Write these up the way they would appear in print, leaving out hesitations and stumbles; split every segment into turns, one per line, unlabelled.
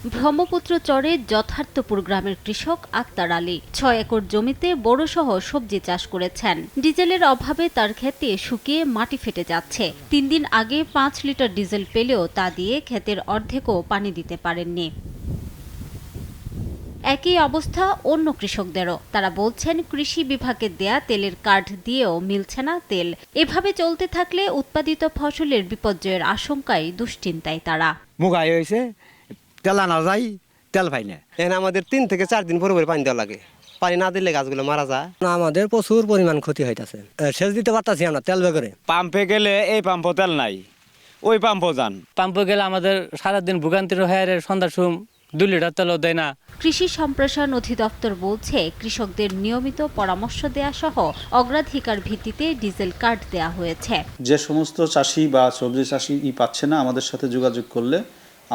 ব্রহ্মপুত্র চরের যথার্থপুর গ্রামের কৃষক আক্তার আলী ৬ একর জমিতে বোরোসহ সবজি চাষ করেছেন। ডিজেলের অভাবে তার ক্ষেতে শুকিয়ে মাটি ফেটে যাচ্ছে। ৩ দিন আগে ৫ লিটার ডিজেল পেলেও তা দিয়ে ক্ষেতের অর্ধেকও পানি দিতে পারেননি। একই অবস্থা অন্য কৃষকদেরও। তারা বলছেন, কৃষি বিভাগের দেয়া তেলের কার্ড দিয়েও মিলছে না তেল। এভাবে চলতে থাকলে উৎপাদিত ফসলের বিপর্যয়ের আশঙ্কায় দুশ্চিন্তায় তারা।
মুগাই হয়েছে, তেল আনা যায়, তেল পাই না।
এখানে আমাদের ৩ থেকে ৪ দিন পরে পানি দেওয়া লাগে। পানি না দিলে গাছগুলো মারা যায়।
আমাদের প্রচুর পরিমাণ ক্ষতি হইতাছে। সেচ দিতে পারতাছি আমরা তেল বেগরে।
পাম্পে গেলে এই পাম্পও তেল নাই, ওই পাম্পও যান।
পাম্পে গেলে আমাদের সারাদিন ভোগান্তির হয়ে সন্ধ্যার সময় 2 লিটার তেলও দেয় না।
কৃষি সম্প্রসারণ অধিদপ্তর বলছে, কৃষকদের নিয়মিত পরামর্শ দেয়া সহ অগ্রাধিকার ভিত্তিতে ডিজেল কার্ড দেয়া হয়েছে।
যে সমস্ত চাষি বা সবজি চাষি পাচ্ছে না, আমাদের সাথে যোগাযোগ করলে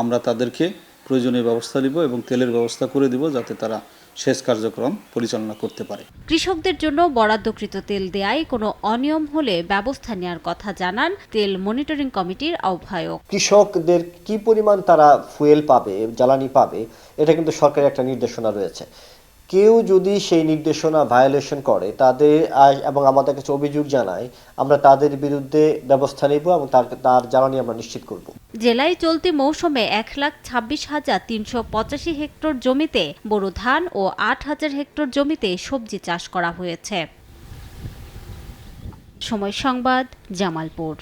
আমরা তাদেরকে প্রয়োজনীয় ব্যবস্থা দিব এবং তেলের ব্যবস্থা করে দিব, যাতে তারা সেচ কার্যক্রম পরিচালনা করতে পারে।
কৃষকদের জন্য বরাদ্দকৃত তেল দেয়ায় কোনো অনিয়ম হলে ব্যবস্থা নেওয়ার কথা জানান তেল মনিটরিং কমিটির আহ্বায়ক।
কৃষকদের কি পরিমাণ তারা ফুয়েল পাবে, জ্বালানি পাবে, এটা কিন্তু সরকারের একটা নির্দেশনা রয়েছে। কেউ যদি সেই নির্দেশনা ভায়োলেশন করে তাদের এবং আমাদের কাছে অভিযোগ জানায়, আমরা তাদের বিরুদ্ধে ব্যবস্থা নেব এবং তার জ্বালানি আমরা নিশ্চিত করব।
জেলায় চলতি মৌসুমে ১,২৬,৩৮৫ হেক্টর জমিতে বোরো ধান ও ৮,০০০ হেক্টর জমিতে সবজি চাষ করা হয়েছে। সময় সংবাদ, জামালপুর।